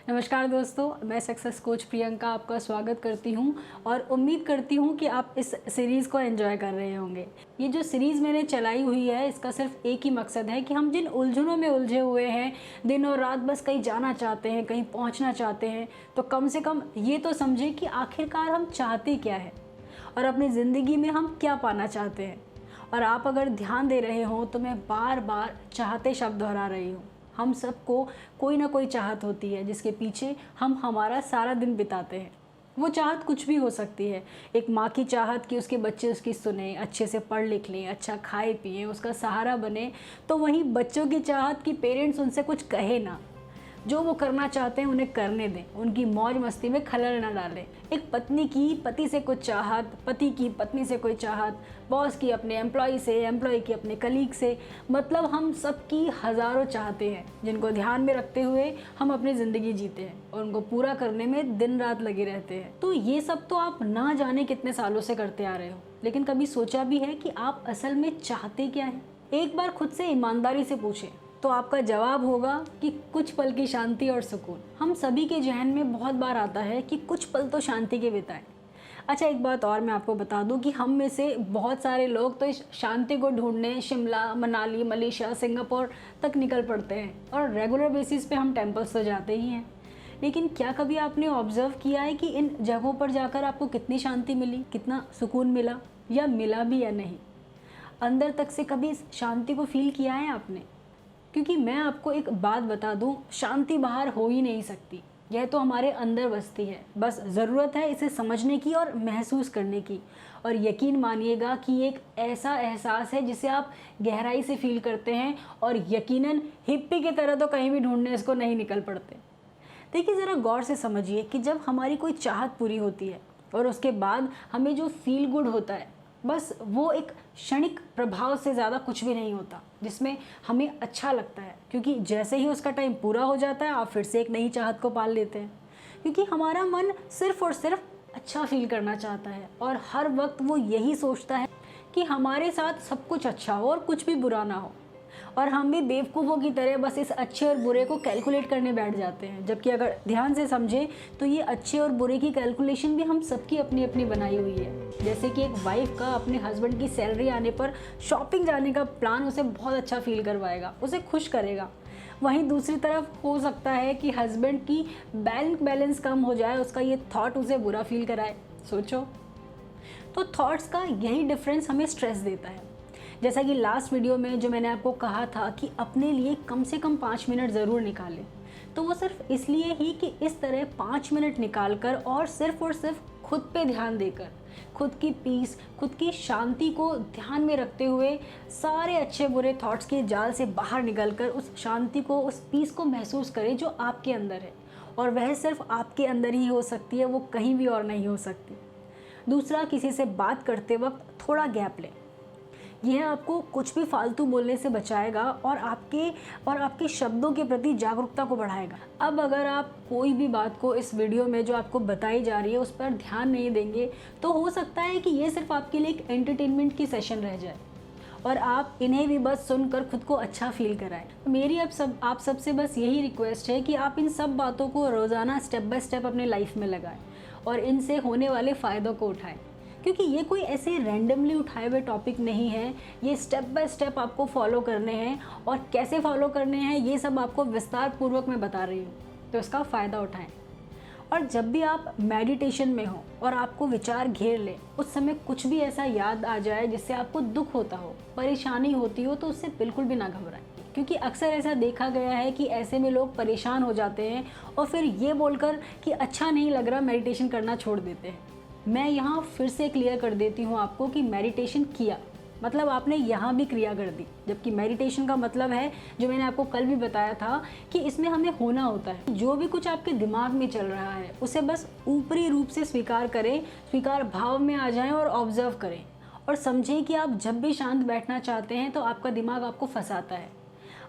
नमस्कार दोस्तों, मैं सक्सेस कोच प्रियंका आपका स्वागत करती हूं और उम्मीद करती हूं कि आप इस सीरीज़ को एंजॉय कर रहे होंगे। ये जो सीरीज़ मैंने चलाई हुई है, इसका सिर्फ एक ही मकसद है कि हम जिन उलझनों में उलझे हुए हैं, दिन और रात बस कहीं जाना चाहते हैं, कहीं पहुंचना चाहते हैं, तो कम से कम ये तो समझें कि आखिरकार हम चाहते क्या है और अपनी ज़िंदगी में हम क्या पाना चाहते हैं। और आप अगर ध्यान दे रहे हो तो मैं बार बार चाहते शब्द दोहरा रही हूँ। हम सबको कोई ना कोई चाहत होती है जिसके पीछे हम हमारा सारा दिन बिताते हैं। वो चाहत कुछ भी हो सकती है। एक माँ की चाहत कि उसके बच्चे उसकी सुने, अच्छे से पढ़ लिख लें, अच्छा खाए पिए, उसका सहारा बने। तो वहीं बच्चों की चाहत कि पेरेंट्स उनसे कुछ कहे ना, जो वो करना चाहते हैं उन्हें करने दें, उनकी मौज मस्ती में खलल न डालें। एक पत्नी की पति से कुछ चाहत, पति की पत्नी से कोई चाहत, बॉस की अपने एम्प्लॉय से, एम्प्लॉय की अपने कलीग से, मतलब हम सबकी हज़ारों चाहते हैं जिनको ध्यान में रखते हुए हम अपनी ज़िंदगी जीते हैं और उनको पूरा करने में दिन रात लगे रहते हैं। तो ये सब तो आप ना जाने कितने सालों से करते आ रहे हो, लेकिन कभी सोचा भी है कि आप असल में चाहते क्या हैं? एक बार खुद से ईमानदारी से पूछें तो आपका जवाब होगा कि कुछ पल की शांति और सुकून। हम सभी के जहन में बहुत बार आता है कि कुछ पल तो शांति के बिताएं। अच्छा, एक बात और मैं आपको बता दूं कि हम में से बहुत सारे लोग तो इस शांति को ढूंढने शिमला, मनाली, मलेशिया, सिंगापुर तक निकल पड़ते हैं और रेगुलर बेसिस पे हम टेम्पल्स तो जाते ही हैं। लेकिन क्या कभी आपने ऑब्जर्व किया है कि इन जगहों पर जाकर आपको कितनी शांति मिली, कितना सुकून मिला, या मिला भी या नहीं? अंदर तक से कभी इस शांति को फील किया है आपने? क्योंकि मैं आपको एक बात बता दूं, शांति बाहर हो ही नहीं सकती। यह तो हमारे अंदर बसती है। बस ज़रूरत है इसे समझने की और महसूस करने की। और यकीन मानिएगा कि एक ऐसा एहसास है जिसे आप गहराई से फील करते हैं और यकीनन हिप्पी की तरह तो कहीं भी ढूंढने इसको नहीं निकल पड़ते। देखिए, ज़रा गौर से समझिए कि जब हमारी कोई चाहत पूरी होती है और उसके बाद हमें जो फील गुड होता है, बस वो एक क्षणिक प्रभाव से ज़्यादा कुछ भी नहीं होता जिसमें हमें अच्छा लगता है। क्योंकि जैसे ही उसका टाइम पूरा हो जाता है, आप फिर से एक नई चाहत को पाल लेते हैं। क्योंकि हमारा मन सिर्फ और सिर्फ अच्छा फील करना चाहता है और हर वक्त वो यही सोचता है कि हमारे साथ सब कुछ अच्छा हो और कुछ भी बुरा ना हो। और हम भी बेवकूफ़ों की तरह बस इस अच्छे और बुरे को कैलकुलेट करने बैठ जाते हैं। जबकि अगर ध्यान से समझें तो ये अच्छे और बुरे की कैलकुलेशन भी हम सबकी अपनी अपनी बनाई हुई है। जैसे कि एक वाइफ का अपने हस्बैंड की सैलरी आने पर शॉपिंग जाने का प्लान उसे बहुत अच्छा फील करवाएगा, उसे खुश करेगा। वहीं दूसरी तरफ हो सकता है कि हस्बैंड की बैंक बैलेंस कम हो जाए, उसका ये थॉट उसे बुरा फील कराए। सोचो, तो थॉट्स का यही डिफरेंस हमें स्ट्रेस देता है। जैसा कि लास्ट वीडियो में जो मैंने आपको कहा था कि अपने लिए कम से कम 5 मिनट ज़रूर निकालें, तो वो सिर्फ इसलिए ही कि इस तरह 5 मिनट निकालकर और सिर्फ खुद पे ध्यान देकर, खुद की पीस, खुद की शांति को ध्यान में रखते हुए सारे अच्छे बुरे थॉट्स के जाल से बाहर निकलकर उस शांति को, उस पीस को महसूस करें जो आपके अंदर है। और वह सिर्फ आपके अंदर ही हो सकती है, वो कहीं भी और नहीं हो सकती। दूसरा, किसी से बात करते वक्त थोड़ा गैप लें। यह आपको कुछ भी फालतू बोलने से बचाएगा और आपके शब्दों के प्रति जागरूकता को बढ़ाएगा। अब अगर आप कोई भी बात को इस वीडियो में जो आपको बताई जा रही है उस पर ध्यान नहीं देंगे, तो हो सकता है कि ये सिर्फ आपके लिए एक एंटरटेनमेंट की सेशन रह जाए और आप इन्हें भी बस सुनकर खुद को अच्छा फील कराएं। मेरी आप सबसे बस यही रिक्वेस्ट है कि आप इन सब बातों को रोज़ाना स्टेप बाय स्टेप अपने लाइफ में लगाएं और इनसे होने वाले फ़ायदों को उठाएं। क्योंकि ये कोई ऐसे रैंडमली उठाए हुए टॉपिक नहीं है, ये स्टेप बाय स्टेप आपको फॉलो करने हैं और कैसे फॉलो करने हैं ये सब आपको विस्तार पूर्वक मैं बता रही हूँ, तो इसका फ़ायदा उठाएं। और जब भी आप मेडिटेशन में हो और आपको विचार घेर ले, उस समय कुछ भी ऐसा याद आ जाए जिससे आपको दुख होता हो, परेशानी होती हो, तो उससे बिल्कुल भी ना घबराएं। क्योंकि अक्सर ऐसा देखा गया है कि ऐसे में लोग परेशान हो जाते हैं और फिर ये बोलकर कि अच्छा नहीं लग रहा, मेडिटेशन करना छोड़ देते हैं। मैं यहाँ फिर से क्लियर कर देती हूँ आपको कि मेडिटेशन किया मतलब आपने यहाँ भी क्रिया कर दी। जबकि मेडिटेशन का मतलब है, जो मैंने आपको कल भी बताया था, कि इसमें हमें होना होता है। जो भी कुछ आपके दिमाग में चल रहा है उसे बस ऊपरी रूप से स्वीकार करें, स्वीकार भाव में आ जाएं और ऑब्जर्व करें और समझें कि आप जब भी शांत बैठना चाहते हैं तो आपका दिमाग आपको फंसाता है,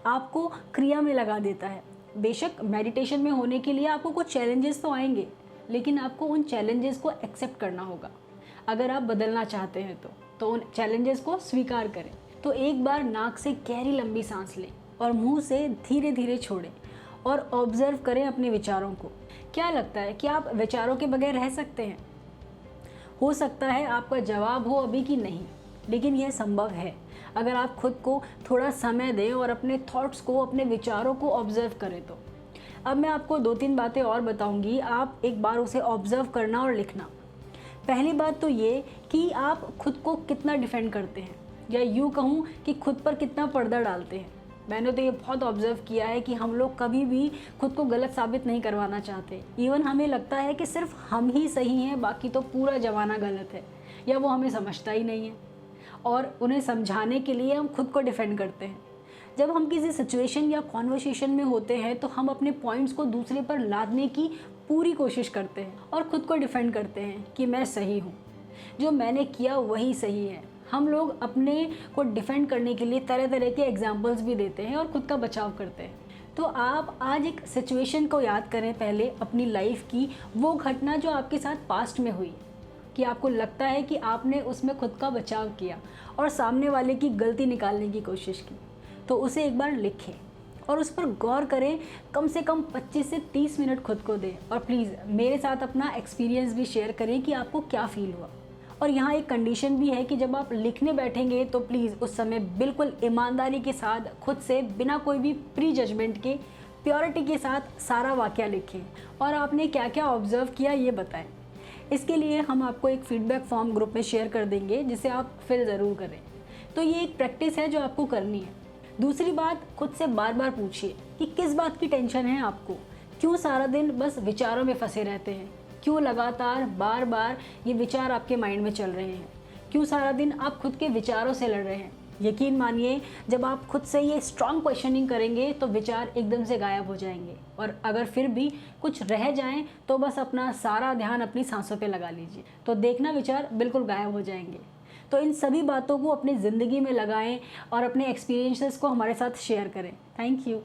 आपको क्रिया में लगा देता है। बेशक मेडिटेशन में होने के लिए आपको कुछ चैलेंजेस तो आएंगे, लेकिन आपको उन चैलेंजेस को एक्सेप्ट करना होगा। अगर आप बदलना चाहते हैं तो उन चैलेंजेस को स्वीकार करें। तो एक बार नाक से गहरी लंबी सांस लें और मुंह से धीरे धीरे छोड़ें और ऑब्जर्व करें अपने विचारों को। क्या लगता है कि आप विचारों के बगैर रह सकते हैं? हो सकता है आपका जवाब हो अभी कि नहीं, लेकिन यह संभव है अगर आप खुद को थोड़ा समय दें और अपने थॉट्स को, अपने विचारों को ऑब्जर्व करें तो। अब मैं आपको 2-3 बातें और बताऊंगी, आप एक बार उसे ऑब्जर्व करना और लिखना। पहली बात तो ये कि आप खुद को कितना डिफेंड करते हैं, या यूँ कहूँ कि खुद पर कितना पर्दा डालते हैं। मैंने तो ये बहुत ऑब्जर्व किया है कि हम लोग कभी भी खुद को गलत साबित नहीं करवाना चाहते। इवन हमें लगता है कि सिर्फ हम ही सही हैं, बाकी तो पूरा ज़माना गलत है, या वो हमें समझता ही नहीं है, और उन्हें समझाने के लिए हम खुद को डिफेंड करते हैं। जब हम किसी सिचुएशन या कॉन्वर्सेशन में होते हैं तो हम अपने पॉइंट्स को दूसरे पर लादने की पूरी कोशिश करते हैं और खुद को डिफेंड करते हैं कि मैं सही हूँ, जो मैंने किया वही सही है। हम लोग अपने को डिफेंड करने के लिए तरह तरह के एग्जाम्पल्स भी देते हैं और खुद का बचाव करते हैं। तो आप आज एक सिचुएशन को याद करें, पहले अपनी लाइफ की वो घटना जो आपके साथ पास्ट में हुई, कि आपको लगता है कि आपने उसमें खुद का बचाव किया और सामने वाले की गलती निकालने की कोशिश की। तो उसे एक बार लिखें और उस पर गौर करें, कम से कम 25 से 30 मिनट खुद को दें, और प्लीज़ मेरे साथ अपना एक्सपीरियंस भी शेयर करें कि आपको क्या फ़ील हुआ। और यहाँ एक कंडीशन भी है कि जब आप लिखने बैठेंगे तो प्लीज़ उस समय बिल्कुल ईमानदारी के साथ खुद से, बिना कोई भी प्री जजमेंट के, प्योरिटी के साथ सारा वाक़या लिखें और आपने क्या क्या ऑब्ज़र्व किया ये बताएं। इसके लिए हम आपको एक फीडबैक फॉर्म ग्रुप में शेयर कर देंगे, जिसे आप फिल ज़रूर करें। तो ये एक प्रैक्टिस है जो आपको करनी है। दूसरी बात, खुद से बार बार पूछिए कि किस बात की टेंशन है आपको, क्यों सारा दिन बस विचारों में फंसे रहते हैं, क्यों लगातार बार बार ये विचार आपके माइंड में चल रहे हैं, क्यों सारा दिन आप खुद के विचारों से लड़ रहे हैं। यकीन मानिए, जब आप खुद से ये स्ट्रॉन्ग क्वेश्चनिंग करेंगे तो विचार एकदम से गायब हो जाएंगे, और अगर फिर भी कुछ रह जाएं तो बस अपना सारा ध्यान अपनी सांसों पे लगा लीजिए, तो देखना विचार बिल्कुल गायब हो जाएंगे। तो इन सभी बातों को अपनी ज़िंदगी में लगाएं और अपने एक्सपीरियंसेस को हमारे साथ शेयर करें। Thank you.